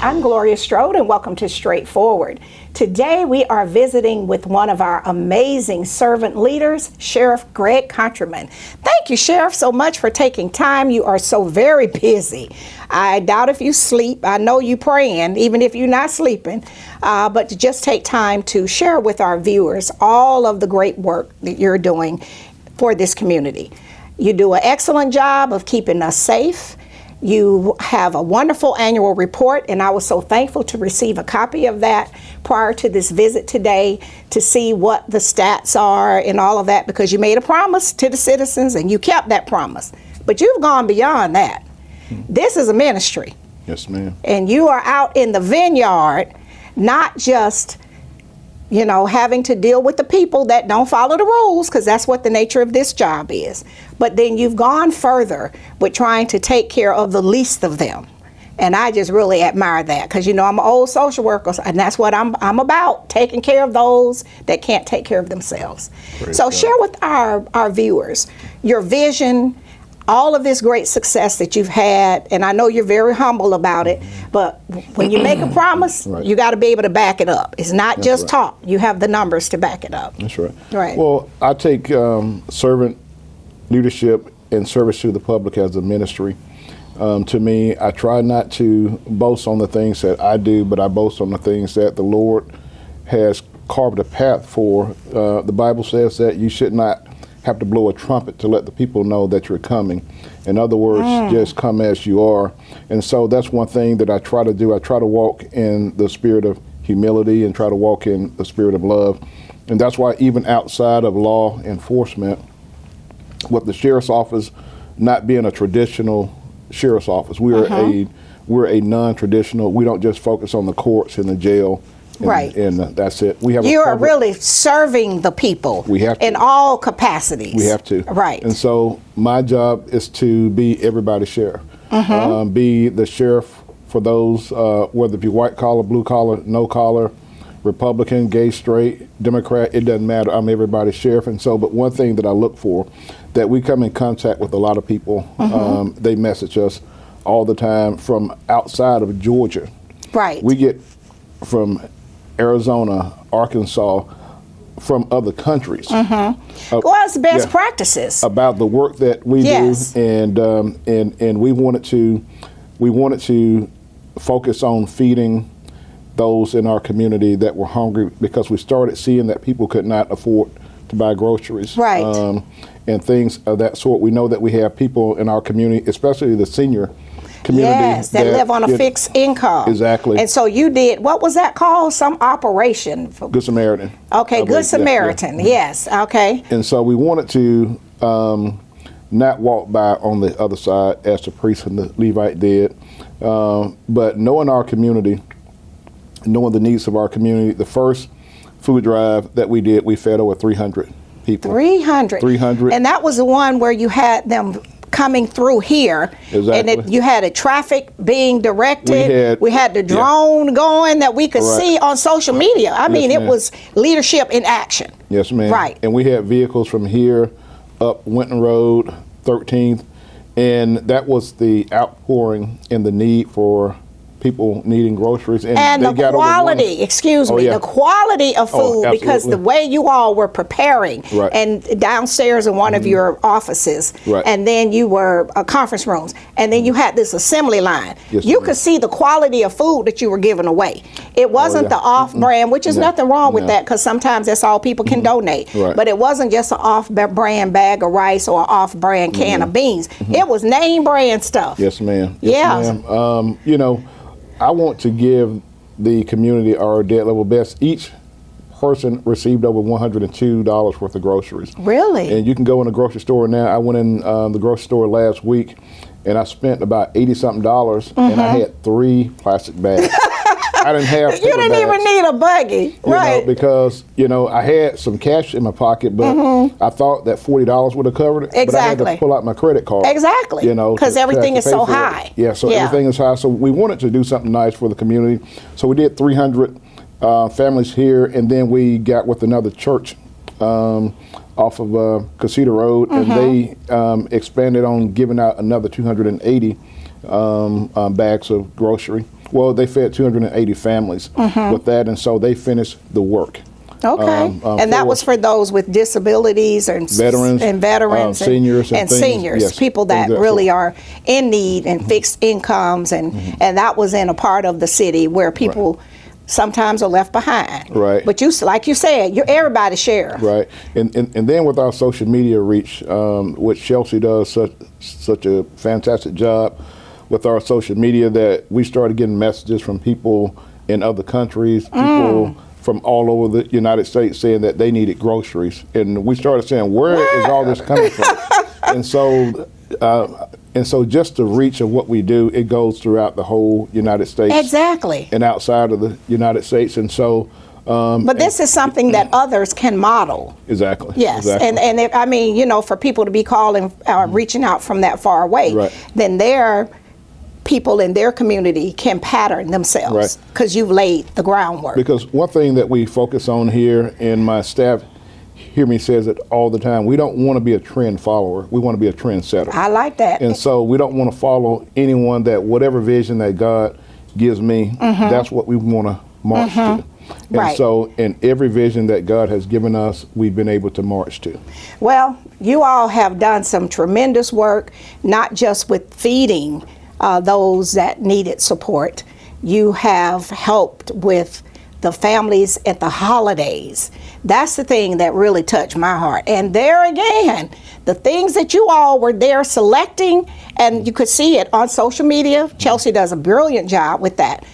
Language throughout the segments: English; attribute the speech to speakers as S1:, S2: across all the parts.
S1: I'm Gloria Strode, and welcome to Straightforward. Today we are visiting with one of our amazing servant leaders, Sheriff Greg Countryman. Thank you, Sheriff, so much for taking time. You are so very busy. I doubt if you sleep. I know you praying, even if you're not sleeping, but to just take time to share with our viewers all of the great work that you're doing for this community. You do an excellent job of keeping us safe. You have a wonderful annual report, and I was so thankful to receive a copy of that prior to this visit today to see what the stats are and all of that, because you made a promise to the citizens and you kept that promise. But you've gone beyond that. This is a ministry.
S2: Yes, ma'am.
S1: And you are out in the vineyard, not just having to deal with the people that don't follow the rules, because that's what the nature of this job is. But then you've gone further with trying to take care of the least of them. And I just really admire that, because I'm an old social worker, and that's what I'm about, taking care of those that can't take care of themselves. So share with our viewers your vision, all of this great success that you've had, and I know you're very humble about it, but when you make a promise, you got to be able to back it up. It's not just talk. You have the numbers to back it up.
S2: That's right. Right. Well, I take servant leadership and service to the public as a ministry. To me, I try not to boast on the things that I do, but I boast on the things that the Lord has carved a path for. The Bible says that you should not have to blow a trumpet to let the people know that you're coming. In other words, just come as you are. And so that's one thing that I try to do. I try to walk in the spirit of humility and try to walk in the spirit of love. And that's why even outside of law enforcement, with the sheriff's office not being a traditional sheriff's office, we're a non-traditional. We don't just focus on the courts and the jail. And that's it. You are really serving the people. We have to. In all capacities. We have to. Right. And so my job is to be everybody's sheriff. Be the sheriff for those, whether it be white collar, blue collar, no collar, Republican, gay, straight, Democrat, it doesn't matter. I'm everybody's sheriff. And so, but one thing that I look for, that we come in contact with a lot of people. They message us all the time from outside of Georgia. Right. We get from Arizona, Arkansas, from other countries. Well, it's best practices about the work that we do, and we wanted to focus on feeding those in our community that were hungry, because we started seeing that people could not afford to buy groceries, and things of that sort. We know that we have people in our community, especially the senior community, that live on a fixed income. Exactly. And so you did, what was that called? Some operation? Good Samaritan. Okay, Good Samaritan, yes, okay. And so we wanted to not walk by on the other side as the priest and the Levite did, but knowing our community, knowing the needs of our community. The first food drive that we did, we fed over 300 people. 300? 300. And that was the one where you had them coming through here, and you had a traffic being directed. We had the drone going that we could see on social media. I mean, it was leadership in action. Yes, ma'am. Right. And we had vehicles from here up Winton Road, 13th, and that was the outpouring and the need for people needing groceries, and the quality, the quality of food, because the way you all were preparing, and downstairs in one of your offices, and then you were conference rooms, and then you had this assembly line. You could see the quality of food that you were giving away. It wasn't the off-brand, which is nothing wrong with that, because sometimes that's all people can donate. But it wasn't just an off-brand bag of rice or an off-brand can of beans. It was name brand stuff. Yes, ma'am. Yes, ma'am. I want to give the community our dead level best. Each person received over $102 worth of groceries. Really? And you can go in a grocery store now. I went in the grocery store last week, and I spent about $80-something, and I had 3 plastic bags. I didn't have. You didn't even need a buggy, right? Because I had some cash in my pocket, but I thought that $40 would have covered it. Exactly. But I had to pull out my credit card. Exactly. Because everything is so high. Yeah. So everything is high. So we wanted to do something nice for the community. So we did 300 families here, and then we got with another church off of Casita Road, and they expanded on giving out another 280 bags of grocery. Well, they fed 280 families with that, and so they finished the work.
S1: Okay, and that was for those with disabilities and veterans and
S2: seniors
S1: and seniors,
S2: yes,
S1: people that really are in need and fixed incomes, and that was in a part of the city where people sometimes are left behind.
S2: Right.
S1: But you, like you said, you're everybody's sheriff.
S2: Right, and then with our social media reach, which Chelsea does such a fantastic job with our social media, that we started getting messages from people in other countries, people from all over the United States saying that they needed groceries, and we started saying, where is all this coming from? And so just the reach of what we do, it goes throughout the whole United States.
S1: Exactly.
S2: And outside of the United States, and so.
S1: But this is something that others can model.
S2: Exactly.
S1: Yes,
S2: exactly.
S1: and it, I mean, you know, for people to be calling, reaching out from that far away, then they're people in their community can pattern themselves because you've laid the groundwork.
S2: Because one thing that we focus on here, and my staff hear me says it all the time, we don't want to be a trend follower, we want to be a trendsetter.
S1: I like that.
S2: And so we don't want to follow anyone, that whatever vision that God gives me, that's what we want to march to. And so in every vision that God has given us, we've been able to march to.
S1: Well, you all have done some tremendous work, not just with feeding those that needed support. You have helped with the families at the holidays. That's the thing that really touched my heart. And there again, the things that you all were there selecting, and you could see it on social media. Chelsea does a brilliant job with that.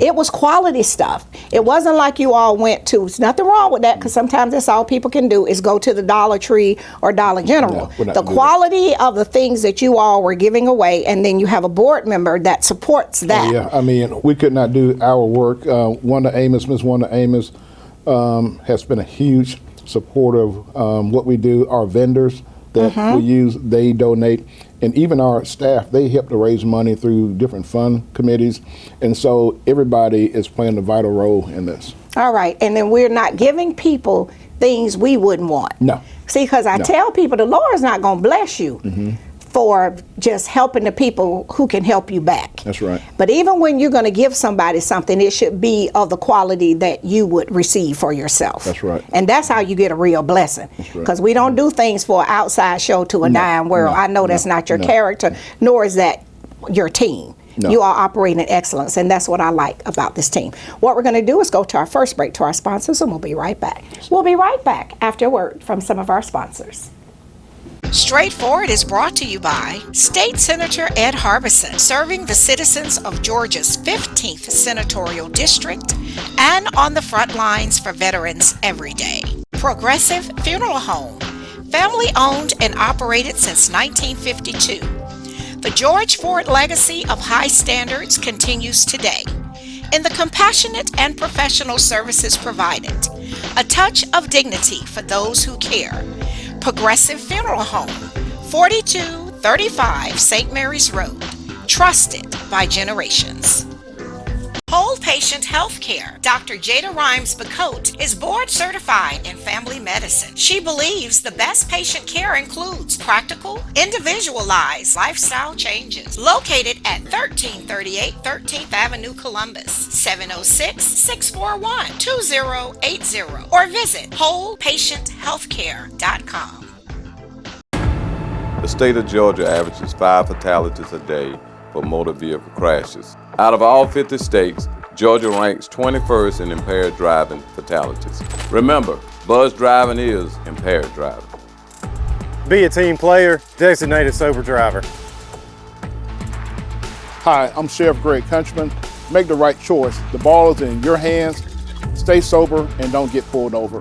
S1: It was quality stuff. It wasn't like you all went to, there's nothing wrong with that, because sometimes that's all people can do is go to the Dollar Tree or Dollar General.
S2: No,
S1: the quality of the things that you all were giving away, and then you have a board member that supports that.
S2: Yeah, I mean, we could not do our work. Miss Wanda Amos has been a huge supporter of what we do. Our vendors that we use, they donate. And even our staff, they help to raise money through different fund committees. And so everybody is playing a vital role in this.
S1: All right. And then we're not giving people things we wouldn't want.
S2: No.
S1: See, because I tell people the Lord's not going to bless you for just helping the people who can help you back.
S2: That's right.
S1: But even when you're going to give somebody something, it should be of the quality that you would receive for yourself.
S2: That's right.
S1: And that's how you get a real blessing. Because we don't do things for an outside show to a dime world. I know that's not your character, nor is that your team. You all operate in excellence, and that's what I like about this team. What we're going to do is go to our first break to our sponsors, and we'll be right back. We'll be right back after a word from some of our sponsors. Straightforward is brought to you by State Senator Ed Harbison, serving the citizens of Georgia's 15th Senatorial District and on the front lines for veterans every day. Progressive Funeral Home, family owned and operated since 1952. The George Ford legacy of high standards continues today in the compassionate and professional services provided. A touch of dignity for those who care. Progressive Funeral Home, 4235 St. Mary's Road, trusted by generations. Whole Patient Healthcare. Dr. Jada Rimes-Bacote is board certified in family medicine. She believes the best patient care includes practical, individualized lifestyle changes. Located at 1338 13th Avenue, Columbus, 706-641-2080, or visit wholepatienthealthcare.com.
S3: The state of Georgia averages 5 fatalities a day for motor vehicle crashes. Out of all 50 states, Georgia ranks 21st in impaired driving fatalities. Remember, buzz driving is impaired driving.
S4: Be a team player, designated sober driver.
S2: Hi, I'm Sheriff Greg Countryman. Make the right choice. The ball is in your hands. Stay sober and don't get pulled over.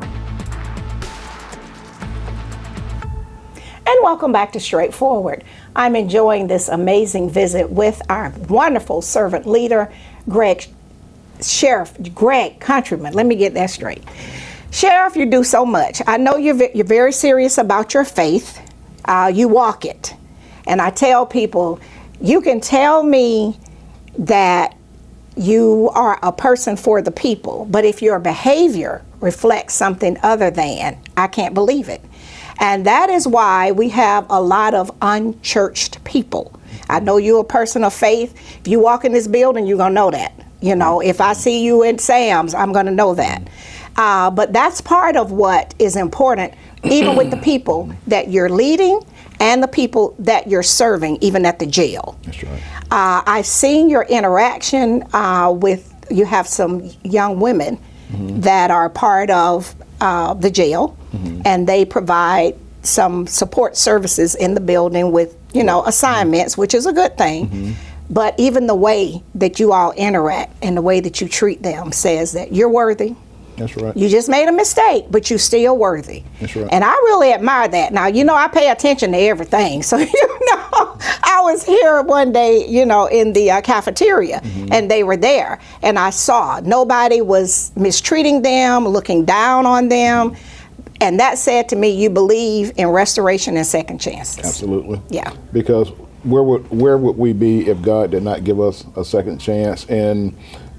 S1: And welcome back to Straightforward. I'm enjoying this amazing visit with our wonderful servant leader, Sheriff Greg Countryman. Let me get that straight. Sheriff, you do so much. I know you're very serious about your faith. You walk it. And I tell people, you can tell me that you are a person for the people, but if your behavior reflects something other than, I can't believe it. And that is why we have a lot of unchurched people. I know you're a person of faith. If you walk in this building, you're going to know that. You know, if I see you in Sam's, I'm going to know that. But that's part of what is important, even with the people that you're leading and the people that you're serving, even at the jail.
S2: That's right.
S1: I've seen your interaction with, you have some young women that are part of the jail, and they provide some support services in the building with, you know, assignments, which is a good thing. But even the way that you all interact and the way that you treat them says that you're worthy.
S2: That's right.
S1: You just made a mistake, but you're still worthy.
S2: That's right.
S1: And I really admire that. Now, you know, I pay attention to everything. So, you know, I was here one day, you know, in the cafeteria, and they were there. And I saw nobody was mistreating them, looking down on them. And that said to me, you believe in restoration and second chances.
S2: Absolutely.
S1: Yeah.
S2: Because where would we be if God did not give us a second chance? And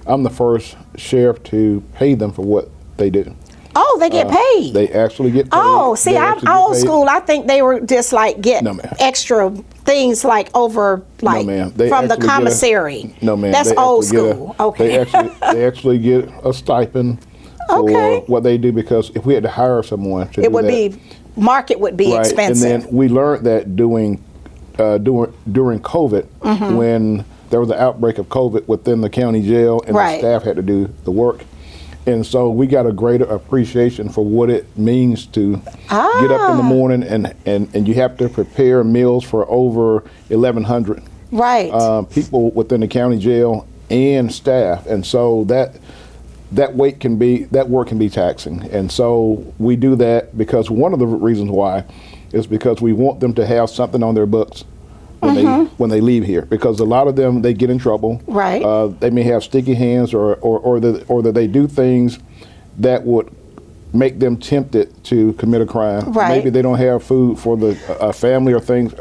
S2: I'm the first sheriff to pay them for what they do.
S1: Oh, they get paid.
S2: They actually get paid.
S1: Oh, see, I'm old school. I think they were just like get
S2: No, ma'am.
S1: extra things like over, like
S2: ma'am. They
S1: from the
S2: actually get
S1: commissary.
S2: No, ma'am.
S1: That's
S2: They
S1: old
S2: actually get
S1: school. Okay.
S2: They actually get a stipend
S1: Okay.
S2: for what they do, because if we had to hire someone to
S1: It
S2: do
S1: would
S2: that,
S1: be, market would be
S2: right,
S1: expensive.
S2: and then we learned that during COVID, when there was an outbreak of COVID within the county jail, and
S1: Right.
S2: the staff had to do the work. And so we got a greater appreciation for what it means to get up in the morning, and you have to prepare meals for over 1,100
S1: Right.
S2: people within the county jail and staff. And so that work can be taxing. And so we do that because one of the reasons why is because we want them to have something on their books when they leave here, because a lot of them, they get in trouble.
S1: Right.
S2: They may have sticky hands, or that they do things that would make them tempted to commit a crime.
S1: Right.
S2: Maybe they don't have food for the family or things.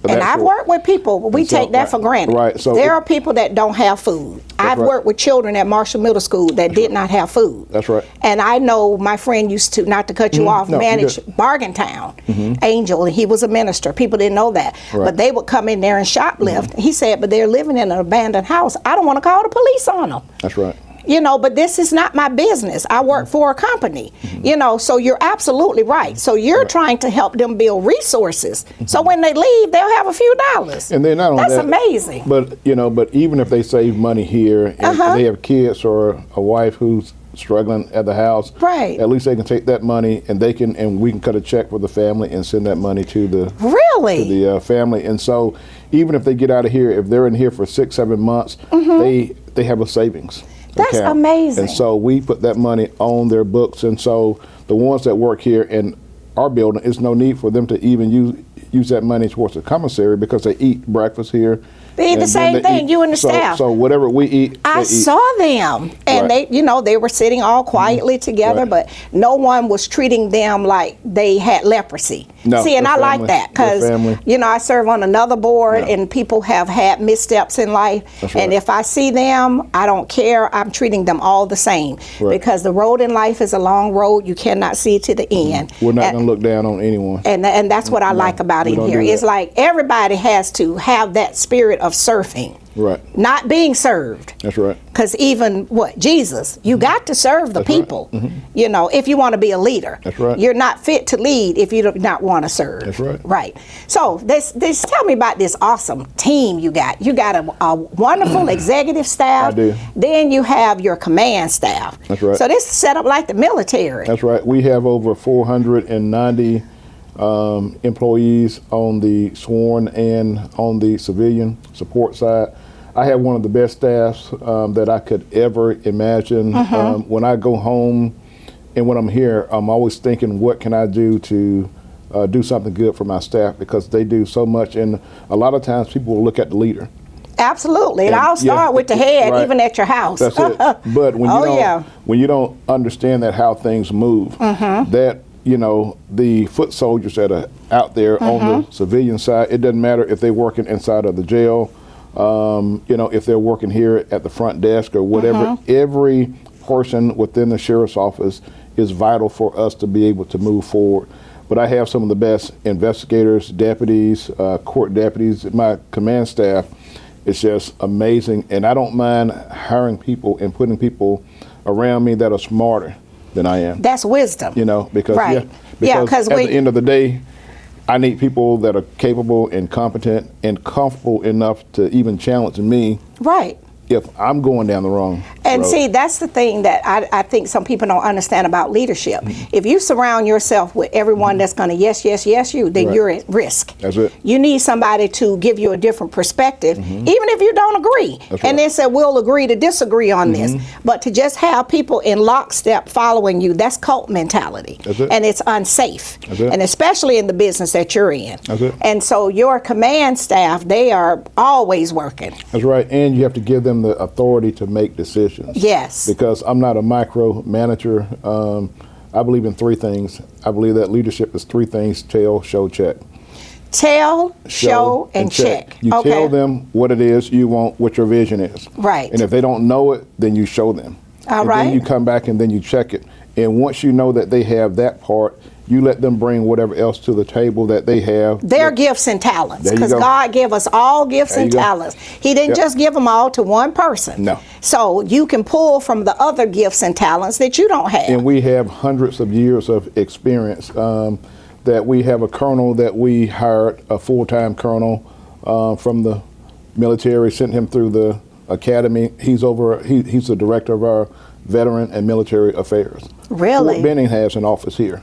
S1: And I've worked with people, we take that for granted.
S2: Right. So
S1: there are people that don't have food. I've
S2: right.
S1: worked with children at Marshall Middle School that did not have food.
S2: That's right.
S1: And I know my friend used to, not to cut you off,
S2: No, you're
S1: manage
S2: good.
S1: Bargaintown, Angel, and he was a minister. People didn't know that.
S2: Right.
S1: But they would come in there and shoplift. He said, but they're living in an abandoned house. I don't want to call the police on them.
S2: That's right.
S1: You know, but this is not my business. I work for a company, you know, so you're absolutely right. So you're trying to help them build resources. So when they leave, they'll have a few dollars.
S2: And then not only
S1: That's
S2: that,
S1: amazing.
S2: But but even if they save money here and they have kids or a wife who's struggling at the house,
S1: Right.
S2: at least they can take that money and we can cut a check for the family and send that money to the
S1: Really?
S2: family. And so even if they get out of here, if they're in here for 6-7 months, they have a savings.
S1: That's
S2: account.
S1: amazing.
S2: And so we put that money on their books. And so the ones that work here in our building, it's no need for them to even use that money towards the commissary, because they eat breakfast here.
S1: They eat the
S2: and
S1: same
S2: then
S1: thing, you and the staff.
S2: So whatever we eat,
S1: I
S2: they eat.
S1: saw them, and
S2: Right.
S1: they were sitting all quietly together,
S2: Right.
S1: but no one was treating them like they had leprosy.
S2: No,
S1: See, and
S2: they're
S1: I like
S2: family.
S1: that,
S2: They're
S1: because
S2: family.
S1: I serve on another board,
S2: Yeah.
S1: and people have had missteps in life.
S2: That's
S1: And
S2: right.
S1: if I see them, I don't care. I'm treating them all the same,
S2: Right.
S1: because the road in life is a long road. You cannot see to the end.
S2: We're not
S1: And-
S2: going to look down on anyone.
S1: and that's what I like about
S2: we
S1: it
S2: don't
S1: here.
S2: do
S1: It's
S2: that.
S1: like everybody has to have that spirit of surfing,
S2: Right.
S1: not being served.
S2: That's right.
S1: Because even Jesus, you got to serve the
S2: That's right.
S1: people, if you want to be a leader.
S2: That's right.
S1: You're not fit to lead if you do not want to serve.
S2: That's right.
S1: Right. So this tell me about this awesome team you got. You got a wonderful executive staff.
S2: I do.
S1: Then you have your command staff.
S2: That's right.
S1: So this is set up like the military.
S2: That's right. We have over 490 employees on the sworn and on the civilian support side. I have one of the best staffs that I could ever imagine. When I go home and when I'm here, I'm always thinking, what can I do to do something good for my staff, because they do so much. And a lot of times people will look at the leader.
S1: Absolutely. And I'll start with the head,
S2: right.
S1: even at your house.
S2: That's it. But when
S1: Oh,
S2: when you don't understand that how things move, that the foot soldiers that are out there on the civilian side, it doesn't matter if they're working inside of the jail, if they're working here at the front desk or whatever. Every person within the sheriff's office is vital for us to be able to move forward. But I have some of the best investigators, deputies, court deputies, my command staff. It's just amazing, and I don't mind hiring people and putting people around me that are smarter than I am.
S1: That's wisdom.
S2: You know, because
S1: right.
S2: because at the end of the day, I need people that are capable and competent and comfortable enough to even challenge me.
S1: Right.
S2: If I'm going down the wrong
S1: And
S2: road.
S1: see, that's the thing that I think some people don't understand about leadership. If you surround yourself with everyone that's going to yes you, then
S2: Right.
S1: you're at risk.
S2: That's it.
S1: You need somebody to give you a different perspective, even if you don't agree.
S2: That's
S1: And
S2: right.
S1: then say, we'll agree to disagree on this. But to just have people in lockstep following you, that's cult mentality.
S2: That's it.
S1: And it's unsafe.
S2: That's it.
S1: And especially in the business that you're in.
S2: That's it.
S1: And so your command staff, they are always working.
S2: That's right, and you have to give them the authority to make decisions.
S1: Yes.
S2: Because I'm not a micromanager. I believe in three things. I believe that leadership is three things: tell, show, check.
S1: Tell, show, and check.
S2: You
S1: Okay.
S2: tell them what it is you want, what your vision is.
S1: Right.
S2: And if they don't know it, then you show them.
S1: All
S2: and
S1: right.
S2: Then you come back and then you check it. And once you know that they have that part, you let them bring whatever else to the table that they have.
S1: Their gifts and talents,
S2: There you
S1: because
S2: go.
S1: God gave us all gifts
S2: There
S1: and
S2: you go.
S1: talents. He didn't
S2: Yep.
S1: just give them all to one person.
S2: No.
S1: So you can pull from the other gifts and talents that you don't have.
S2: And we have hundreds of years of experience. That we have a colonel that we hired, a full-time colonel from the military, sent him through the academy. He's the director of our veteran and military affairs.
S1: Really?
S2: Fort Benning has an office here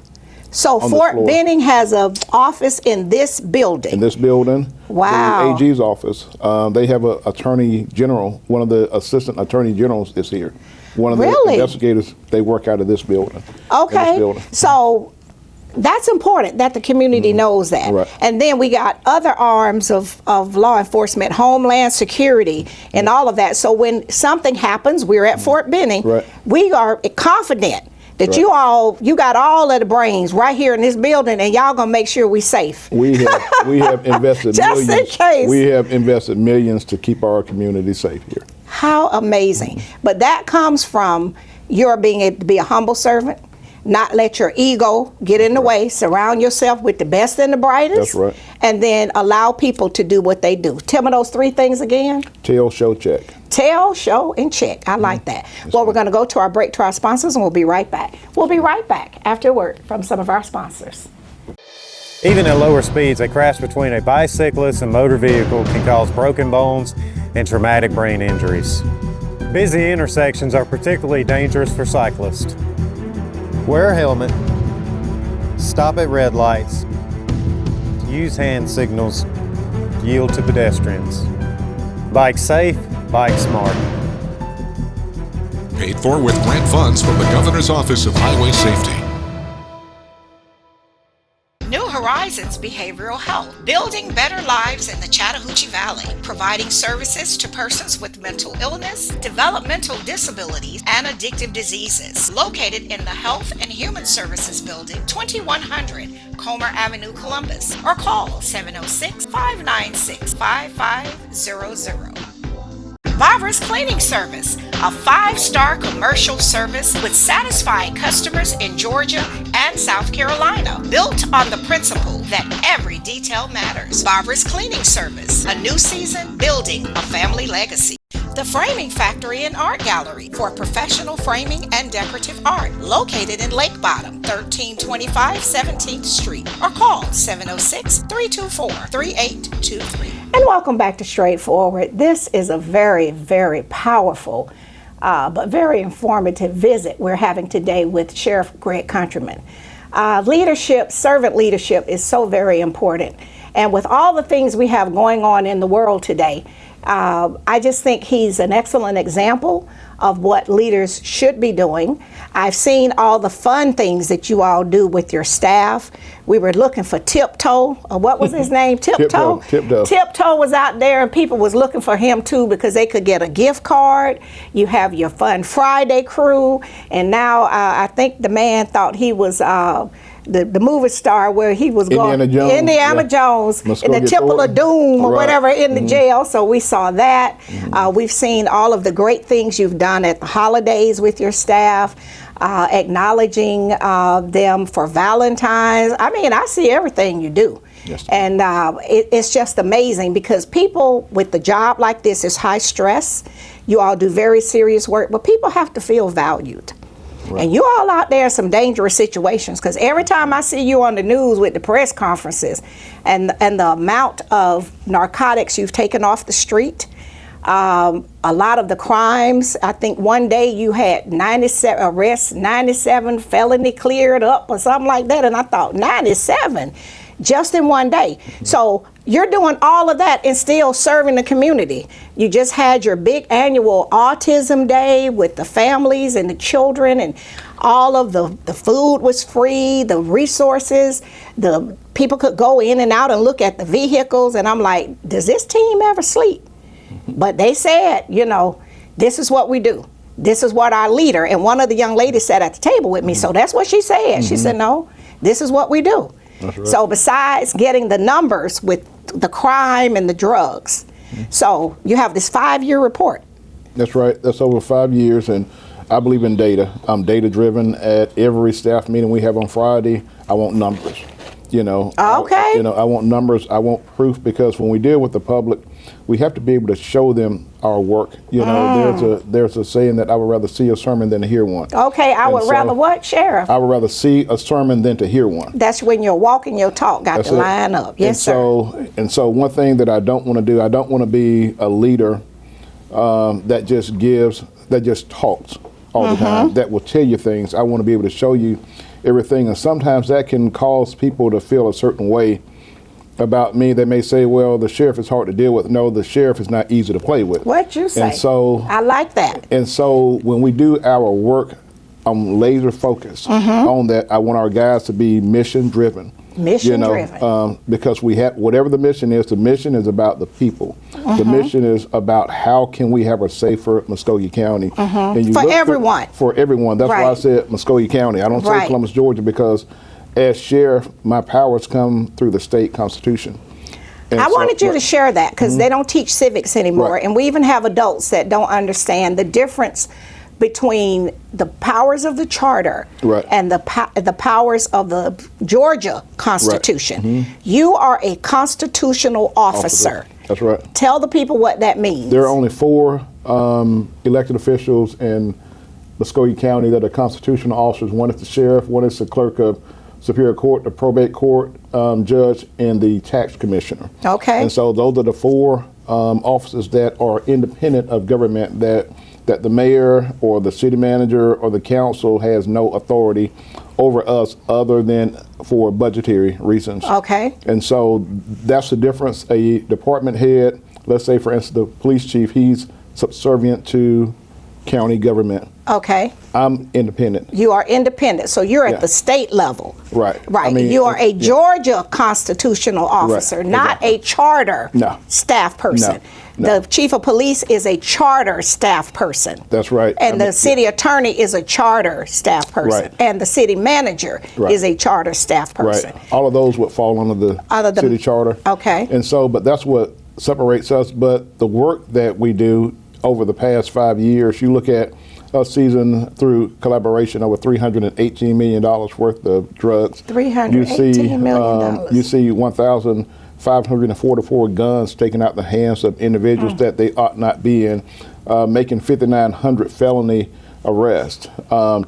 S1: So
S2: on the
S1: Fort
S2: floor.
S1: Benning has an office in this building.
S2: in this building.
S1: Wow.
S2: The AG's office. They have an attorney general. One of the assistant attorney generals is here. One of
S1: Really?
S2: the investigators, they work out of this building. in this
S1: Okay.
S2: building.
S1: So that's important that the community knows that.
S2: Right.
S1: And then we got other arms of law enforcement, Homeland Security, and all of that. So when something happens, we're at Fort Benning.
S2: Right.
S1: We are confident that
S2: Right.
S1: you got all of the brains right here in this building, and y'all gonna make sure we safe.
S2: We have invested
S1: Just in
S2: millions.
S1: case.
S2: We have invested millions to keep our community safe here.
S1: How amazing. But that comes from your being able to be a humble servant, not let your ego get in the way, surround yourself with the best and the brightest.
S2: That's right.
S1: And then allow people to do what they do. Tell me those three things again.
S2: Tell, show, check.
S1: Tell, show, and check. I like that. Well, we're going to go to our break to our sponsors, and we'll be right back. We'll be right back after a word from some of our sponsors.
S4: Even at lower speeds, a crash between a bicyclist and motor vehicle can cause broken bones and traumatic brain injuries. Busy intersections are particularly dangerous for cyclists. Wear a helmet, stop at red lights, use hand signals, yield to pedestrians. Bike safe, bike smart.
S5: Paid for with grant funds from the Governor's Office of Highway Safety.
S1: New Horizons Behavioral Health, building better lives in the Chattahoochee Valley, providing services to persons with mental illness, developmental disabilities, and addictive diseases. Located in the Health and Human Services Building, 2100 Comer Avenue, Columbus, or call 706-596-5500. Barbara's Cleaning Service, a 5-star commercial service with satisfied customers in Georgia and South Carolina, built on the principle that every detail matters. Barbara's Cleaning Service, a new season building a family legacy. The Framing Factory and Art Gallery for professional framing and decorative art, located in Lake Bottom, 1325 17th Street, or call 706-324-3823. And welcome back to Straightforward. This is a very, very powerful but very informative visit we're having today with Sheriff Greg Countryman. Leadership, servant leadership is so very important. And with all the things we have going on in the world today, I just think he's an excellent example of what leaders should be doing. I've seen all the fun things that you all do with your staff. We were looking for Tiptoe. What was his name? Tiptoe?
S2: Tiptoe.
S1: Tiptoe was out there, and people was looking for him too because they could get a gift card. You have your Fun Friday crew, and now I think the man thought he was the movie star where he was
S2: Indiana Jones,
S1: Indiana
S2: yeah.
S1: Jones in the
S2: Muscogee
S1: Temple of
S2: Fort.
S1: Doom or
S2: Right.
S1: whatever in the jail. So we saw that. We've seen all of the great things you've done at the holidays with your staff, acknowledging them for Valentine's. I mean, I see everything you do.
S2: Yes,
S1: And it's just amazing because people with the job like this is high stress. You all do very serious work, but people have to feel valued. Right. And you all out there in some dangerous situations, because every time I see you on the news with the press conferences and the amount of narcotics you've taken off the street, a lot of the crimes, I think one day you had 97 arrests, 97 felony cleared up or something like that, and I thought 97 just in one day. So you're doing all of that and still serving the community. You just had your big annual autism day with the families and the children, and all of the food was free, the resources, the people could go in and out and look at the vehicles, and I'm like, does this team ever sleep? But they said, you know, this is what we do. This is what our leader, and one of the young ladies sat at the table with me, so that's what she said. She said, no, this is what we do. Right. So besides getting the numbers with the crime and the drugs, so you have this 5-year report. That's right. That's over 5 years, and I believe in data. I'm data driven. At every staff meeting we have on Friday, I want numbers. You know. Okay. I want numbers. I want proof, because when we deal with the public, we have to be able to show them our work. You know, there's a saying that I would rather see a sermon than to hear one. Okay, I would rather what, Sheriff? I would rather see a sermon than to hear one. That's when your walk and your talk got to line up. Yes, sir. And so one thing that I don't want to do, I don't want to be a leader that just talks all the time, that will tell you things. I want to be able to show you everything, and sometimes that can cause people to feel a certain way about me. They may say, well, the sheriff is hard to deal with. No, the sheriff is not easy to play with. What you say? And so I like that. And so when we do our work, I'm laser focused on that. I want our guys to be mission driven. Mission driven. Because we have, whatever the mission is about the people. The mission is about how can we have a safer Muscogee County. And for everyone. For everyone. That's why I said Muscogee County. I don't say Columbus, Georgia, because as sheriff, my powers come through the state constitution. And I wanted you to share that, because they don't teach civics anymore, and we even have adults that don't understand the difference between the powers of the charter and the powers of the Georgia Constitution. You are a constitutional officer. That's right. Tell the people what that means. There are only 4 elected officials in Muscogee County that are constitutional officers. One is the sheriff, one is the clerk of Superior Court, the probate court judge, and the tax commissioner. Okay. And so those are the 4 officers that are independent of government, that the mayor or the city manager or the council has no authority over us other than for budgetary reasons. Okay. And so that's the difference. A department head, let's say for instance the police chief, he's subservient to county government. Okay. I'm independent. You are independent, so you're at the state level. Right. Right. I mean, you are a Georgia constitutional officer, not a charter staff person. No. The chief of police is a charter staff person. That's right. And the city attorney is a charter staff person. Right. And the city manager is a charter staff person. Right. All of those would fall under the city charter. Okay. And so, but that's what separates us. But the work that we do over the past 5 years, you look at us season through collaboration over $318 million worth of drugs. $318 million. You see 1,544 guns taken out the hands of individuals that they ought not be in, making 5,900 felony arrests,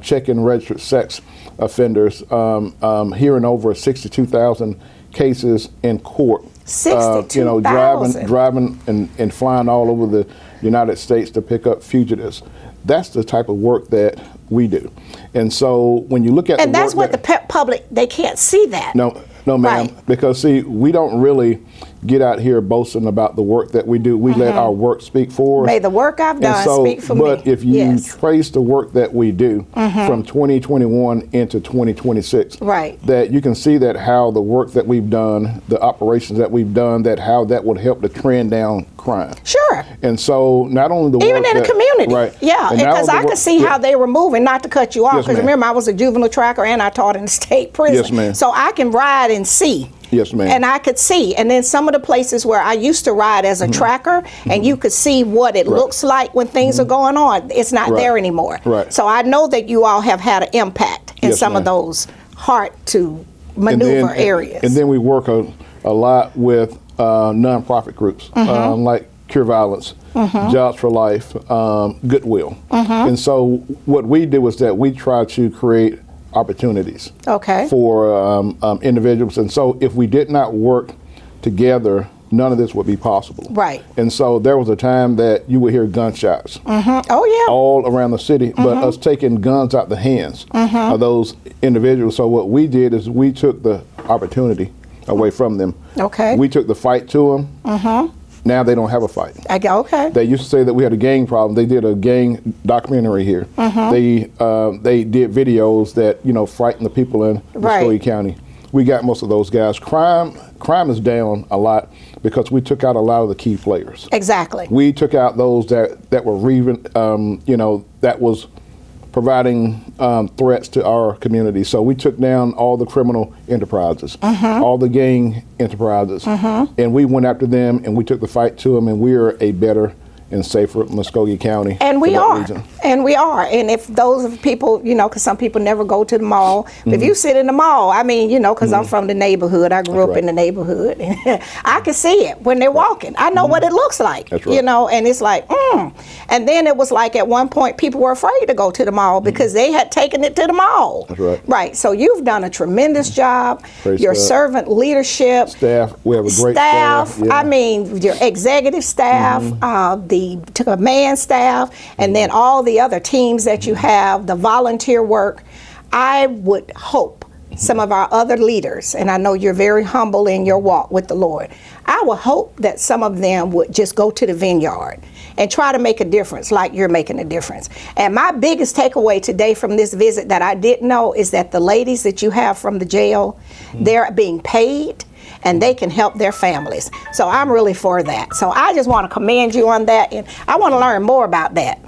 S1: checking registered sex offenders, hearing over 62,000 cases in court. 62,000. Driving and flying all over the United States to pick up fugitives. That's the type of work that we do. And so when you look at and that's what the public, they can't see that. No, ma'am. Right. Because see, we don't really get out here boasting about the work that we do. We let our work speak for us. May the work I've done speak for me. But if you trace the work that we do from 2021 into 2026, that you can see that how the work that we've done, the operations that we've done, that how that would help to trend down crime. Sure. And so not only the work even in the community. Right. Yeah, because I could see how they were moving, not to cut you off, because remember I was a juvenile tracker and I taught in the state prison. Yes, ma'am. So I can ride and see. Yes, ma'am. And I could see. And then some of the places where I used to ride as a tracker, and you could see what it looks like when things are going on. It's not there anymore. Right. So I know that you all have had an impact in some of those hard to maneuver areas. And then we work
S2: a lot with nonprofit groups like Cure Violence, Jobs for Life, Goodwill. And so what we did was that we tried to create opportunities for individuals. And so if we did not work together, none of this would be possible.
S1: Right.
S2: And so there was a time that you would hear gunshots all around the city, but us taking guns out the hands of those individuals. So what we did is we took the opportunity away from them. We took the fight to them. Now they don't have a fight. They used to say that we had a gang problem. They did a gang documentary here. They did videos that, you know, frighten the people in Muscogee County. We got most of those guys. Crime is down a lot because we took out a lot of the key players. We took out those that were even, you know, that was providing threats to our community. So we took down all the criminal enterprises, all the gang enterprises, and we went after them and we took the fight to them, and we are a better and safer Muscogee County.
S1: And we are. And we are. And if those people, you know, because some people never go to the mall. But if you sit in the mall, I mean, you know, because I'm from the neighborhood. I grew up in the neighborhood. And I can see it when they're walking. I know what it looks like, you know, and it's like, And then it was like at one point people were afraid to go to the mall because they had taken it to the mall. Right. So you've done a tremendous job. Your servant leadership.
S2: Staff. We have a great
S1: staff. I mean, your executive staff, the command staff, and then all the other teams that you have, the volunteer work. I would hope some of our other leaders, and I know you're very humble in your walk with the Lord, I would hope that some of them would just go to the vineyard and try to make a difference like you're making a difference. And my biggest takeaway today from this visit that I didn't know is that the ladies that you have from the jail, they're being paid and they can help their families. So I'm really for that. So I just want to commend you on that, and I want to learn more about that.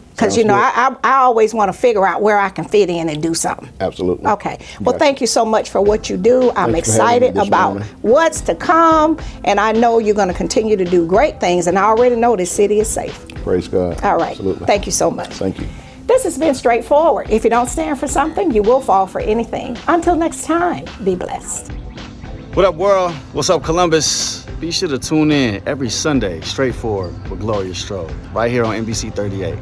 S1: Because, you know, I always want to figure out where I can fit in and do something.
S2: Absolutely.
S1: Okay. Well, thank you so much for what you do. I'm excited about what's to come, and I know you're going to continue to do great things, and I already know this city is safe.
S2: Praise God.
S1: All right.
S2: Absolutely.
S1: Thank you so much.
S2: Thank you.
S1: This has been Straightforward. If you don't stand for something, you will fall for anything. Until next time, be blessed.
S6: What up, world? What's up, Columbus? Be sure to tune in every Sunday, Straightforward with Gloria Strode, right here on NBC 38.